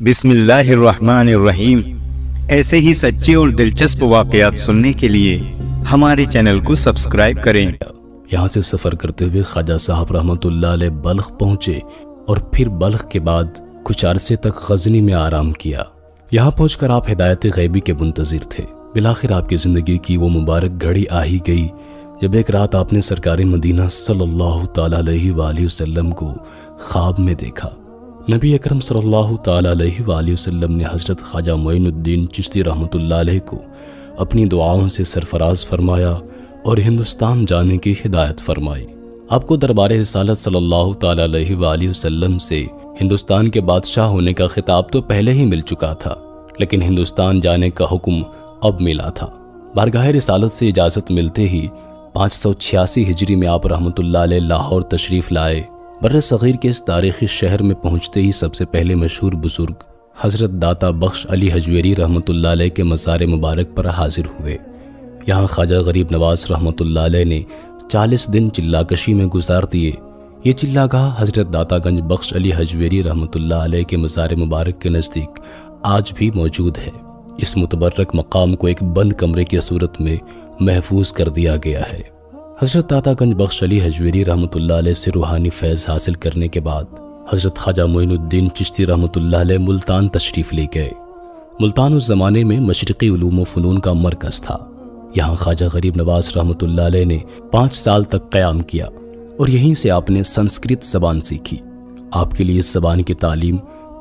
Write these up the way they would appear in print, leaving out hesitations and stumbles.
بسم اللہ الرحمن الرحیم۔ ایسے ہی سچے اور دلچسپ واقعات سننے کے لیے ہمارے چینل کو سبسکرائب کریں۔ یہاں سے سفر کرتے ہوئے خواجہ صاحب رحمۃ اللہ علیہ بلخ پہنچے اور پھر بلخ کے بعد کچھ عرصے تک غزنی میں آرام کیا۔ یہاں پہنچ کر آپ ہدایت غیبی کے منتظر تھے۔ بالآخر آپ کی زندگی کی وہ مبارک گھڑی آ ہی گئی جب ایک رات آپ نے سرکار مدینہ صلی اللہ تعالیٰ علیہ وآلہ وسلم کو خواب میں دیکھا۔ نبی اکرم صلی اللہ تعالیٰ علیہ وآلہ وسلم نے حضرت خواجہ معین الدین چشتی رحمۃ اللہ علیہ کو اپنی دعاؤں سے سرفراز فرمایا اور ہندوستان جانے کی ہدایت فرمائی۔ آپ کو دربار رسالت صلی اللہ تعالیٰ علیہ وآلہ وسلم سے ہندوستان کے بادشاہ ہونے کا خطاب تو پہلے ہی مل چکا تھا، لیکن ہندوستان جانے کا حکم اب ملا تھا۔ بارگاہ رسالت سے اجازت ملتے ہی 586 ہجری میں آپ رحمۃ اللہ علیہ لاہور تشریف لائے۔ بر صغیر کے اس تاریخی شہر میں پہنچتے ہی سب سے پہلے مشہور بزرگ حضرت داتا بخش علی حجویری رحمۃ اللہ علیہ کے مزار مبارک پر حاضر ہوئے۔ یہاں خواجہ غریب نواز رحمۃ اللہ علیہ نے 40 دن چلہ کشی میں گزار دیے۔ یہ چلہ گاہ حضرت داتا گنج بخش علی حجویری رحمۃ اللہ علیہ کے مزار مبارک کے نزدیک آج بھی موجود ہے۔ اس متبرک مقام کو ایک بند کمرے کی صورت میں محفوظ کر دیا گیا ہے۔ حضرت داتا گنج بخش علی حجویری رحمۃ اللہ علیہ سے روحانی فیض حاصل کرنے کے بعد حضرت خواجہ معین الدین چشتی رحمۃ اللہ علیہ ملتان تشریف لے گئے۔ ملتان اس زمانے میں مشرقی علوم و فنون کا مرکز تھا۔ یہاں خواجہ غریب نواز رحمۃ اللہ علیہ نے 5 سال تک قیام کیا اور یہیں سے آپ نے سنسکرت زبان سیکھی۔ آپ کے لیے اس زبان کی تعلیم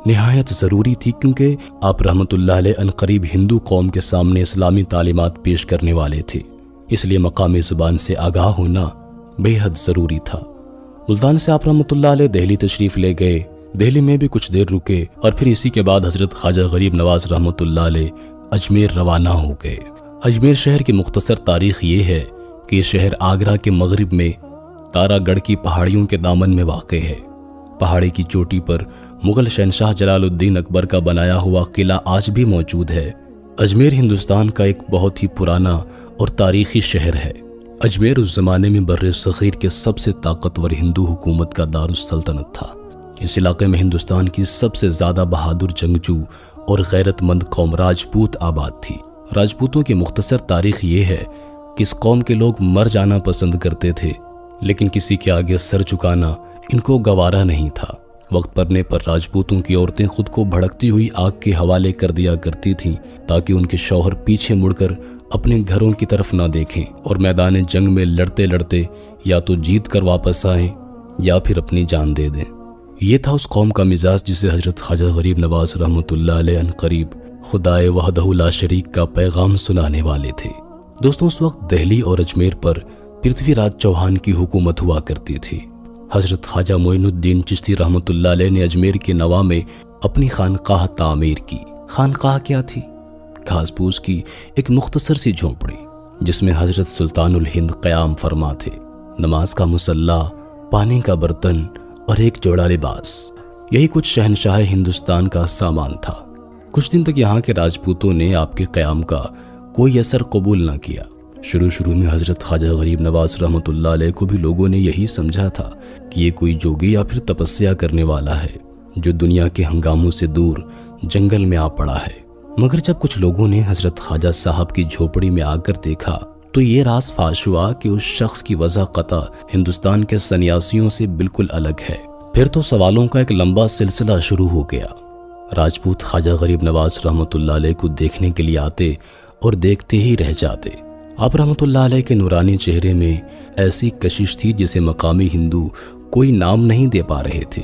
نہایت ضروری تھی، کیونکہ آپ رحمۃ اللہ علیہ عنقریب ہندو قوم کے سامنے اسلامی تعلیمات پیش کرنے والے تھے، اس لیے مقامی زبان سے آگاہ ہونا بے حد ضروری تھا۔ ملتان سے آپ رحمۃ اللہ علیہ دہلی تشریف لے گئے۔ دہلی میں بھی کچھ دیر رکے اور پھر اسی کے بعد حضرت خواجہ غریب نواز رحمۃ اللہ علیہ اجمیر روانہ ہو گئے۔ اجمیر شہر کی مختصر تاریخ یہ ہے کہ یہ شہر آگرہ کے مغرب میں تارا گڑھ کی پہاڑیوں کے دامن میں واقع ہے۔ پہاڑی کی چوٹی پر مغل شہنشاہ جلال الدین اکبر کا بنایا ہوا قلعہ آج بھی موجود ہے۔ اجمیر ہندوستان کا ایک بہت ہی پرانا اور تاریخی شہر ہے۔ اجمیر اس زمانے میں بر صغیر کے سب سے طاقتور ہندو حکومت کا دارالسلطنت تھا۔ اس علاقے میں ہندوستان کی سب سے زیادہ بہادر جنگجو اور غیرت مند قوم راجپوت آباد تھی۔ راجپوتوں کی مختصر تاریخ یہ ہے کہ اس قوم کے لوگ مر جانا پسند کرتے تھے، لیکن کسی کے آگے سر جھکانا ان کو گوارا نہیں تھا۔ وقت پڑنے پر راجپوتوں کی عورتیں خود کو بھڑکتی ہوئی آگ کے حوالے کر دیا کرتی تھیں تاکہ ان کے شوہر پیچھے مڑ کر اپنے گھروں کی طرف نہ دیکھیں اور میدان جنگ میں لڑتے لڑتے یا تو جیت کر واپس آئیں یا پھر اپنی جان دے دیں۔ یہ تھا اس قوم کا مزاج جسے حضرت خواجہ غریب نواز رحمۃ اللہ علیہ عنقریب خدائے وحدہ لا شریک کا پیغام سنانے والے تھے۔ دوستوں، اس وقت دہلی اور اجمیر پر پرتھوی راج چوہان کی حکومت ہوا کرتی تھی۔ حضرت خواجہ معین الدین چشتی رحمۃ اللہ علیہ نے اجمیر کے نواح میں اپنی خانقاہ تعمیر کی۔ خانقاہ کیا تھی؟ گھاس پھوس کی ایک مختصر سی جھونپڑی جس میں حضرت سلطان الہند قیام فرما تھے۔ نماز کا مصلی، پانی کا برتن اور ایک جوڑا لباس، یہی کچھ شہنشاہ ہندوستان کا سامان تھا۔ کچھ دن تک یہاں کے راجپوتوں نے آپ کے قیام کا کوئی اثر قبول نہ کیا۔ شروع میں حضرت خواجہ غریب نواز رحمۃ اللہ علیہ کو بھی لوگوں نے یہی سمجھا تھا کہ یہ کوئی جوگی یا پھر تپسیا کرنے والا ہے جو دنیا کے ہنگاموں سے دور جنگل میں آ پڑا ہے۔ مگر جب کچھ لوگوں نے حضرت خواجہ صاحب کی جھوپڑی میں آ کر دیکھا تو یہ راز فاش ہوا کہ اس شخص کی وضع قطع ہندوستان کے سنیاسیوں سے بالکل الگ ہے۔ پھر تو سوالوں کا ایک لمبا سلسلہ شروع ہو گیا۔ راجپوت خواجہ غریب نواز رحمۃ اللہ علیہ کو دیکھنے کے لیے آتے اور دیکھتے ہی رہ جاتے۔ آپ رحمۃ اللہ علیہ کے نورانی چہرے میں ایسی کشش تھی جسے مقامی ہندو کوئی نام نہیں دے پا رہے تھے،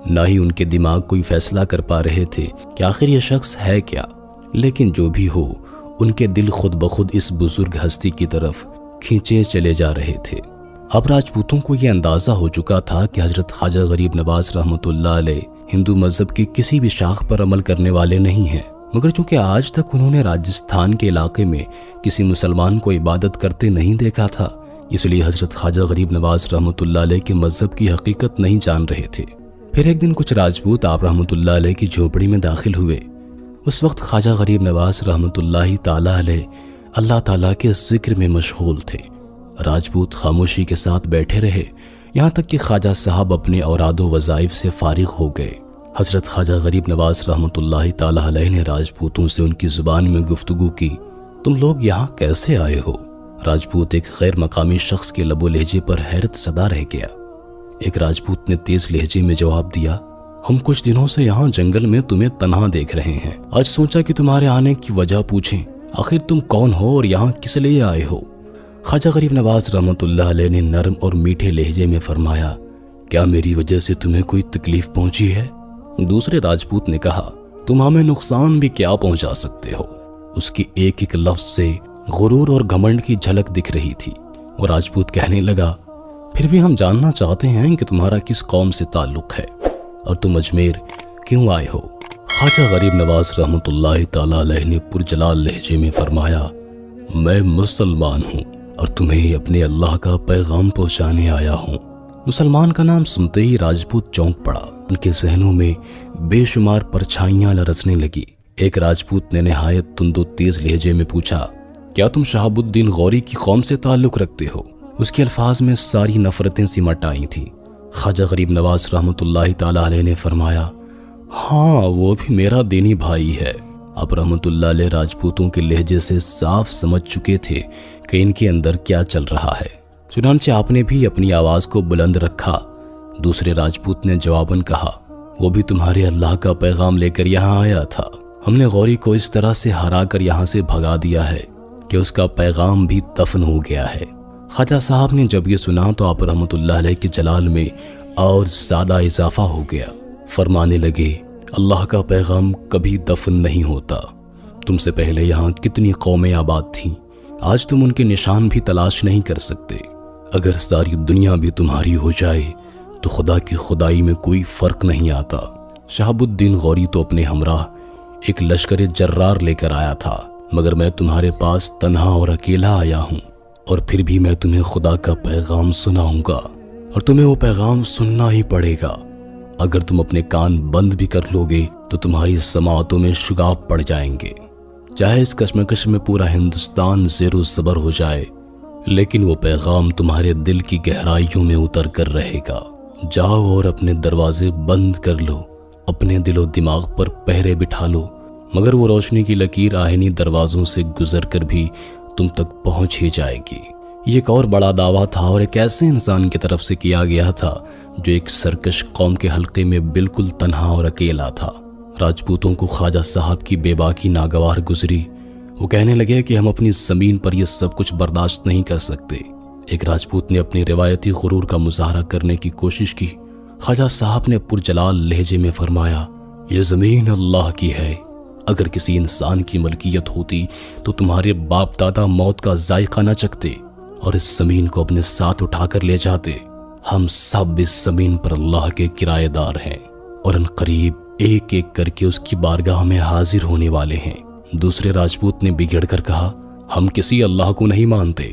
نہ ہی ان کے دماغ کوئی فیصلہ کر پا رہے تھے کہ آخر یہ شخص ہے کیا۔ لیکن جو بھی ہو، ان کے دل خود بخود اس بزرگ ہستی کی طرف کھینچے چلے جا رہے تھے۔ اب راجپوتوں کو یہ اندازہ ہو چکا تھا کہ حضرت خواجہ غریب نواز رحمۃ اللہ علیہ ہندو مذہب کی کسی بھی شاخ پر عمل کرنے والے نہیں ہیں، مگر چونکہ آج تک انہوں نے راجستھان کے علاقے میں کسی مسلمان کو عبادت کرتے نہیں دیکھا تھا، اس لیے حضرت خواجہ غریب نواز رحمۃ اللہ علیہ کے مذہب کی حقیقت نہیں جان رہے تھے۔ پھر ایک دن کچھ راجپوت آپ رحمۃ اللہ علیہ کی جھوپڑی میں داخل ہوئے۔ اس وقت خواجہ غریب نواز رحمۃ اللہ تعالیٰ علیہ اللہ تعالیٰ کے ذکر میں مشغول تھے۔ راجپوت خاموشی کے ساتھ بیٹھے رہے، یہاں تک کہ خواجہ صاحب اپنے اوراد و وظائف سے فارغ ہو گئے۔ حضرت خواجہ غریب نواز رحمۃ اللہ تعالی علیہ نے راجپوتوں سے ان کی زبان میں گفتگو کی۔ تم لوگ یہاں کیسے آئے ہو؟ راجپوت ایک غیر مقامی شخص کے لب و لہجے پر حیرت زدہ رہ گیا۔ ایک راجپوت نے تیز لہجے میں جواب دیا، ہم کچھ دنوں سے یہاں جنگل میں تمہیں تنہا دیکھ رہے ہیں، آج سوچا کہ تمہارے آنے کی وجہ پوچھیں، آخر تم کون ہو اور یہاں کس لیے آئے ہو؟ خواجہ غریب نواز رحمۃ اللہ علیہ نے نرم اور میٹھے لہجے میں فرمایا، کیا میری وجہ سے تمہیں کوئی تکلیف پہنچی ہے؟ دوسرے راجپوت نے کہا، تم ہمیں نقصان بھی کیا پہنچا سکتے ہو؟ اس کی ایک ایک لفظ سے غرور اور گھمنڈ کی جھلک دکھ رہی تھی۔ وہ راجپوت کہنے لگا، پھر بھی ہم جاننا چاہتے ہیں کہ تمہارا کس قوم سے تعلق ہے اور تم اجمیر کیوں آئے ہو؟ خواجہ غریب نواز رحمۃ اللہ تعالی علیہ نے پرجلال لہجے میں فرمایا، میں مسلمان ہوں اور تمہیں اپنے اللہ کا پیغام پہنچانے آیا ہوں۔ مسلمان کا نام سنتے ہی راجپوت چونک پڑا، ان کے ذہنوں میں بے شمار پرچھائیاں لرزنے لگی۔ ایک راجپوت نے نہایت تند و تیز لہجے میں پوچھا، کیا تم شہاب الدین غوری کی قوم سے تعلق رکھتے ہو؟ اس کے الفاظ میں ساری نفرتیں سمٹ آئی تھیں۔ خواجہ غریب نواز رحمۃ اللہ تعالی علیہ نے فرمایا، ہاں وہ بھی میرا دینی بھائی ہے۔ اب رحمۃ اللہ علیہ راجپوتوں کے لہجے سے صاف سمجھ چکے تھے کہ ان کے اندر کیا چل رہا ہے، چنانچہ آپ نے بھی اپنی آواز کو بلند رکھا۔ دوسرے راجپوت نے جواباً کہا، وہ بھی تمہارے اللہ کا پیغام لے کر یہاں آیا تھا، ہم نے غوری کو اس طرح سے ہرا کر یہاں سے بھگا دیا ہے کہ اس کا پیغام بھی دفن ہو گیا ہے۔ خواجہ صاحب نے جب یہ سنا تو آپ رحمۃ اللہ علیہ کے جلال میں اور زیادہ اضافہ ہو گیا، فرمانے لگے، اللہ کا پیغام کبھی دفن نہیں ہوتا۔ تم سے پہلے یہاں کتنی قومیں آباد تھیں، آج تم ان کے نشان بھی تلاش نہیں کر سکتے۔ اگر ساری دنیا بھی تمہاری ہو جائے تو خدا کی خدائی میں کوئی فرق نہیں آتا۔ شہاب الدین غوری تو اپنے ہمراہ ایک لشکر جرار لے کر آیا تھا، مگر میں تمہارے پاس تنہا اور اکیلا آیا ہوں، اور پھر بھی میں تمہیں خدا کا پیغام سناؤں گا اور تمہیں وہ پیغام سننا ہی پڑے گا۔ اگر تم اپنے کان بند بھی کر لوگے تو تمہاری سماعتوں میں شگاف پڑ جائیں گے، چاہے اس کشمکش میں پورا ہندوستان زیر و زبر ہو جائے، لیکن وہ پیغام تمہارے دل کی گہرائیوں میں اتر کر رہے گا۔ جاؤ اور اپنے دروازے بند کر لو، اپنے دل و دماغ پر پہرے بٹھا لو، مگر وہ روشنی کی لکیر آہنی دروازوں سے گزر کر بھی تم تک پہنچ ہی جائے گی۔ یہ ایک اور بڑا دعویٰ تھا اور ایک ایسے انسان کی طرف سے کیا گیا تھا جو ایک سرکش قوم کے حلقے میں بالکل تنہا اور اکیلا تھا۔ راجپوتوں کو خواجہ صاحب کی بے باکی ناگوار گزری۔ وہ کہنے لگے کہ ہم اپنی زمین پر یہ سب کچھ برداشت نہیں کر سکتے۔ ایک راجپوت نے اپنی روایتی غرور کا مظاہرہ کرنے کی کوشش کی۔ خواجہ صاحب نے پرجلال لہجے میں فرمایا، یہ زمین اللہ کی ہے، اگر کسی انسان کی ملکیت ہوتی تو تمہارے باپ دادا موت کا ذائقہ نہ چکھتے اور اس زمین کو اپنے ساتھ اٹھا کر لے جاتے۔ ہم سب اس زمین پر اللہ کے کرایہ دار ہیں اور ان قریب ایک ایک کر کے اس کی بارگاہ میں حاضر ہونے والے ہیں۔ دوسرے راجپوت نے بگڑ کر کہا، ہم کسی اللہ کو نہیں مانتے،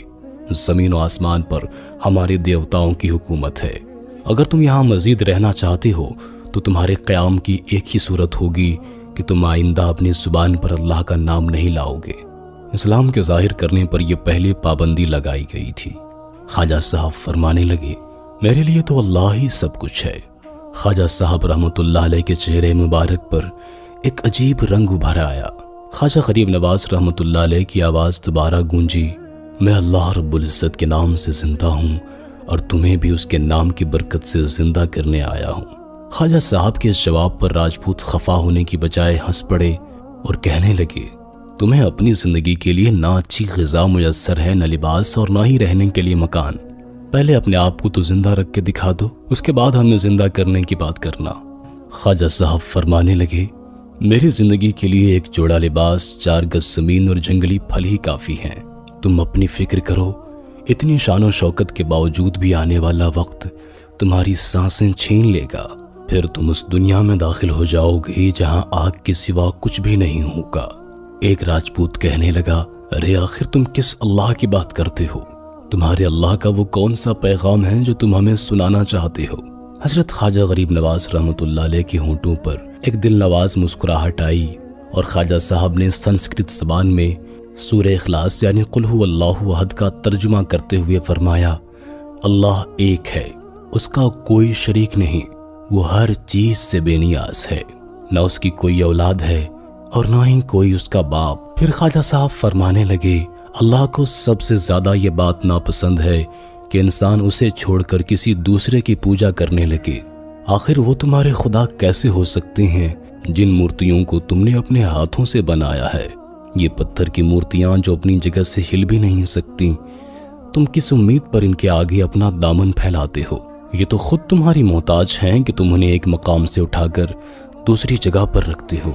زمین و آسمان پر ہمارے دیوتاؤں کی حکومت ہے۔ اگر تم یہاں مزید رہنا چاہتے ہو تو تمہارے قیام کی ایک ہی صورت ہوگی کہ تم آئندہ اپنی زبان پر اللہ کا نام نہیں لاؤ گے۔ اسلام کے ظاہر کرنے پر یہ پہلے پابندی لگائی گئی تھی۔ خواجہ صاحب فرمانے لگے، میرے لیے تو اللہ ہی سب کچھ ہے۔ خواجہ صاحب رحمۃ اللہ علیہ کے چہرے مبارک پر ایک عجیب رنگ ابھر آیا۔ خواجہ غریب نواز رحمۃ اللہ علیہ کی آواز دوبارہ گونجی، میں اللہ رب العزت کے نام سے زندہ ہوں اور تمہیں بھی اس کے نام کی برکت سے زندہ کرنے آیا ہوں۔ خواجہ صاحب کے اس جواب پر راجپوت خفا ہونے کی بجائے ہنس پڑے اور کہنے لگے، تمہیں اپنی زندگی کے لیے نہ اچھی غذا میسر ہے، نہ لباس اور نہ ہی رہنے کے لیے مکان۔ پہلے اپنے آپ کو تو زندہ رکھ کے دکھا دو، اس کے بعد ہمیں زندہ کرنے کی بات کرنا۔ خواجہ صاحب فرمانے لگے، میری زندگی کے لیے ایک جوڑا لباس، 4 گز زمین اور جنگلی پھل ہی کافی ہیں۔ تم اپنی فکر کرو، اتنی شان و شوکت کے باوجود بھی آنے والا وقت تمہاری سانسیں چھین لے گا، پھر تم اس دنیا میں داخل ہو جاؤ گے جہاں آگ کے سوا کچھ بھی نہیں ہوگا۔ ایک راجپوت کہنے لگا، ارے آخر تم کس اللہ کی بات کرتے ہو؟ تمہارے اللہ کا وہ کون سا پیغام ہے جو تم ہمیں سنانا چاہتے ہو؟ حضرت خواجہ غریب نواز رحمۃ اللہ علیہ کے ہونٹوں پر ایک دل نواز مسکراہٹ آئی اور خواجہ صاحب نے سنسکرت زبان میں سورہ اخلاص یعنی قل هو اللہ احد کا ترجمہ کرتے ہوئے فرمایا، اللہ ایک ہے، اس کا کوئی شریک نہیں، وہ ہر چیز سے بے نیاز ہے، نہ اس کی کوئی اولاد ہے اور نہ ہی کوئی اس کا باپ۔ پھر خواجہ صاحب فرمانے لگے، اللہ کو سب سے زیادہ یہ بات ناپسند ہے کہ انسان اسے چھوڑ کر کسی دوسرے کی پوجا کرنے لگے۔ آخر وہ تمہارے خدا کیسے ہو سکتے ہیں جن مورتیوں کو تم نے اپنے ہاتھوں سے بنایا ہے؟ یہ پتھر کی مورتیاں جو اپنی جگہ سے ہل بھی نہیں سکتی، تم کس امید پر ان کے آگے اپنا دامن پھیلاتے ہو؟ یہ تو خود تمہاری محتاج ہیں کہ تم انہیں ایک مقام سے اٹھا کر دوسری جگہ پر رکھتے ہو۔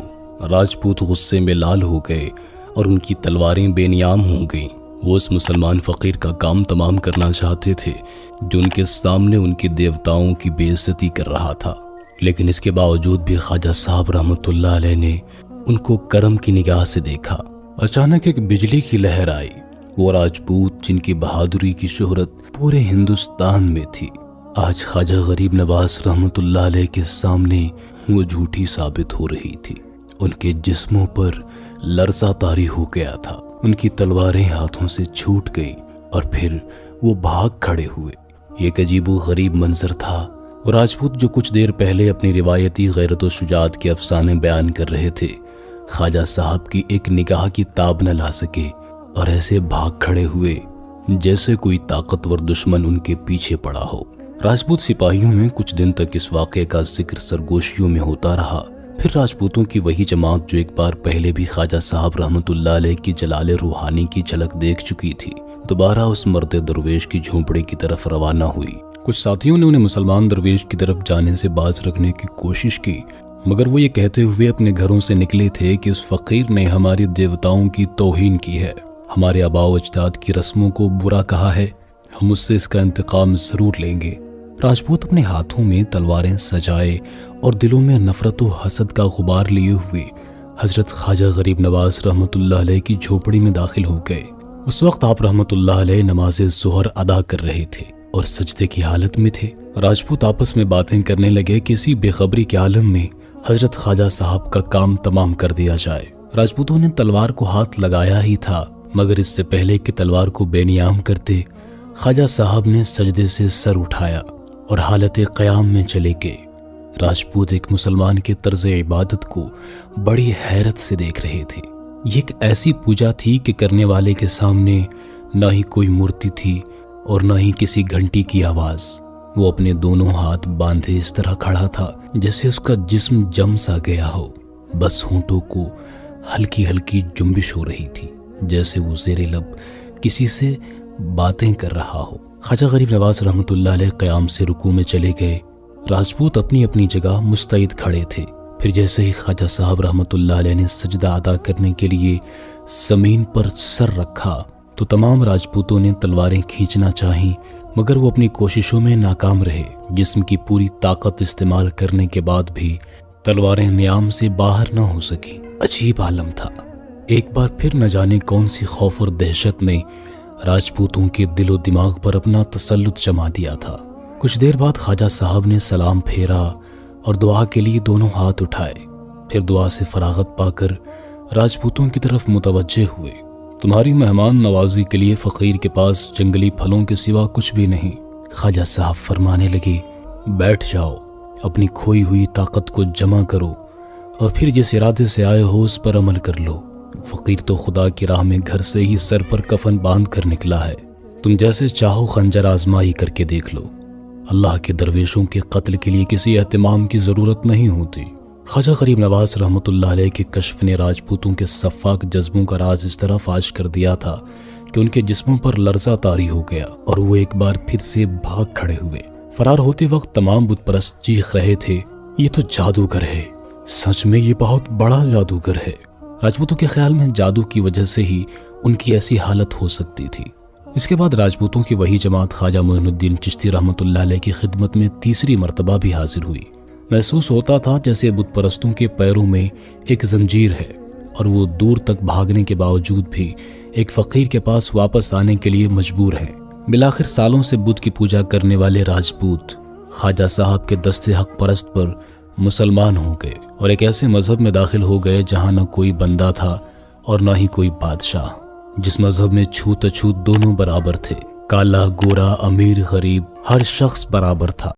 راجپوت غصے میں لال ہو گئے اور ان کی تلواریں بے نیام ہو گئیں۔ وہ اس مسلمان فقیر کا کام تمام کرنا چاہتے تھے جو ان کے سامنے ان کے دیوتاؤں کی بے عزتی کر رہا تھا، لیکن اس کے باوجود بھی خواجہ صاحب رحمۃ اللہ علیہ نے ان کو کرم کی نگاہ سے دیکھا۔ اچانک ایک بجلی کی لہر آئی۔ وہ راجپوت جن کی بہادری کی شہرت پورے ہندوستان میں تھی، آج خواجہ غریب نواز رحمۃ اللہ علیہ کے سامنے وہ جھوٹی ثابت ہو رہی تھی۔ ان کے جسموں پر لرزہ طاری ہو گیا تھا، ان کی تلواریں ہاتھوں سے چھوٹ گئی اور پھر وہ بھاگ کھڑے ہوئے۔ یہ ایک عجیب و غریب منظر تھا۔ وہ راجپوت جو کچھ دیر پہلے اپنی روایتی غیرت و شجاعت کے افسانے بیان کر رہے تھے، خواجہ صاحب کی ایک نگاہ کی تاب نہ لا سکے اور ایسے بھاگ کھڑے ہوئے جیسے کوئی طاقتور دشمن ان کے پیچھے پڑا ہو۔ راجپوت سپاہیوں میں کچھ دن تک اس واقعے کا ذکر سرگوشیوں میں ہوتا رہا۔ پھر راجپوتوں کی وہی جماعت جو ایک بار پہلے بھی خواجہ صاحب رحمۃ اللہ علیہ کی جلال روحانی کی جھلک دیکھ چکی تھی، دوبارہ اس مرد درویش کی جھونپڑی کی طرف روانہ ہوئی۔ کچھ ساتھیوں نے انہیں مسلمان درویش کی طرف جانے سے باز رکھنے کی کوشش کی، مگر وہ یہ کہتے ہوئے اپنے گھروں سے نکلے تھے کہ اس فقیر نے ہماری دیوتاؤں کی توہین کی ہے، ہمارے آباء و اجداد کی رسموں کو برا کہا ہے، ہم اس سے اس کا انتقام ضرور لیں گے۔ راجپوت اپنے ہاتھوں میں تلواریں سجائے اور دلوں میں نفرت و حسد کا غبار لیے ہوئے حضرت خواجہ غریب نواز رحمۃ اللہ علیہ کی جھوپڑی میں داخل ہو گئے۔ اس وقت آپ رحمۃ اللہ علیہ نماز ظہر ادا کر رہے تھے اور سجدے کی حالت میں تھے۔ راجپوت آپس میں باتیں کرنے لگے کہ اسی بے خبری کے عالم میں حضرت خواجہ صاحب کا کام تمام کر دیا جائے۔ راجپوتوں نے تلوار کو ہاتھ لگایا ہی تھا، مگر اس سے پہلے کہ تلوار کو بے نیام کرتے، خواجہ صاحب نے سجدے سے سر اٹھایا اور حالت قیام میں چلے گئے۔ راجپوت ایک مسلمان کے طرز عبادت کو بڑی حیرت سے دیکھ رہے تھے۔ یہ ایک ایسی پوجا تھی کہ کرنے والے کے سامنے نہ ہی کوئی مورتی تھی اور نہ ہی کسی گھنٹی کی آواز۔ وہ اپنے دونوں ہاتھ باندھے اس طرح کھڑا تھا جیسے اس کا جسم جم سا گیا ہو، بس ہونٹوں کو ہلکی ہلکی جنبش ہو رہی تھی، جیسے وہ زیر لب کسی سے باتیں کر رہا ہو۔ خواجہ غریب نواز رحمۃ اللہ علیہ قیام سے رکوع میں چلے گئے۔ راجپوت اپنی اپنی جگہ مستعد کھڑے تھے۔ پھر جیسے ہی خواجہ صاحب رحمۃ اللہ علیہ نے سجدہ ادا کرنے کے لیے زمین پر سر رکھا تو تمام راجپوتوں نے تلواریں کھینچنا چاہیں، مگر وہ اپنی کوششوں میں ناکام رہے۔ جسم کی پوری طاقت استعمال کرنے کے بعد بھی تلواریں نیام سے باہر نہ ہو سکیں۔ عجیب عالم تھا۔ ایک بار پھر نہ جانے کون سی خوف اور دہشت نے راجپوتوں کے دل و دماغ پر اپنا تسلط جما دیا تھا۔ کچھ دیر بعد خواجہ صاحب نے سلام پھیرا اور دعا کے لیے دونوں ہاتھ اٹھائے، پھر دعا سے فراغت پا کر راجپوتوں کی طرف متوجہ ہوئے۔ تمہاری مہمان نوازی کے لیے فقیر کے پاس جنگلی پھلوں کے سوا کچھ بھی نہیں۔ خواجہ صاحب فرمانے لگے، بیٹھ جاؤ، اپنی کھوئی ہوئی طاقت کو جمع کرو اور پھر جس ارادے سے آئے ہو اس پر عمل کر لو۔ فقیر تو خدا کی راہ میں گھر سے ہی سر پر کفن باندھ کر نکلا ہے، تم جیسے چاہو خنجر آزمائی کر کے دیکھ لو۔ اللہ کے درویشوں کے قتل کے لیے کسی اہتمام کی ضرورت نہیں ہوتی۔ خواجہ غریب نواز رحمۃ اللہ علیہ کے کشف نے راجپوتوں کے سفاک جذبوں کا راز اس طرح فاش کر دیا تھا کہ ان کے جسموں پر لرزہ طاری ہو گیا اور وہ ایک بار پھر سے بھاگ کھڑے ہوئے۔ فرار ہوتے وقت تمام بت پرست چیخ رہے تھے، یہ تو جادوگر ہے، سچ میں یہ بہت بڑا جادوگر ہے۔ راجپوتوں کے خیال میں جادو کی وجہ سے ہی ان کی ایسی حالت ہو سکتی تھی۔ اس کے بعد راجپوتوں کی وہی جماعت خواجہ معین الدین چشتی رحمۃ اللہ علیہ کی خدمت میں تیسری مرتبہ بھی حاضر ہوئی۔ محسوس ہوتا تھا جیسے بت پرستوں کے پیروں میں ایک زنجیر ہے اور وہ دور تک بھاگنے کے باوجود بھی ایک فقیر کے پاس واپس آنے کے لیے مجبور ہیں۔ بالآخر سالوں سے بت کی پوجا کرنے والے راجپوت خواجہ صاحب کے دست حق پرست پر مسلمان ہو گئے اور ایک ایسے مذہب میں داخل ہو گئے جہاں نہ کوئی بندہ تھا اور نہ ہی کوئی بادشاہ، جس مذہب میں چھوت اچھوت دونوں برابر تھے، کالا گورا امیر غریب ہر شخص برابر تھا۔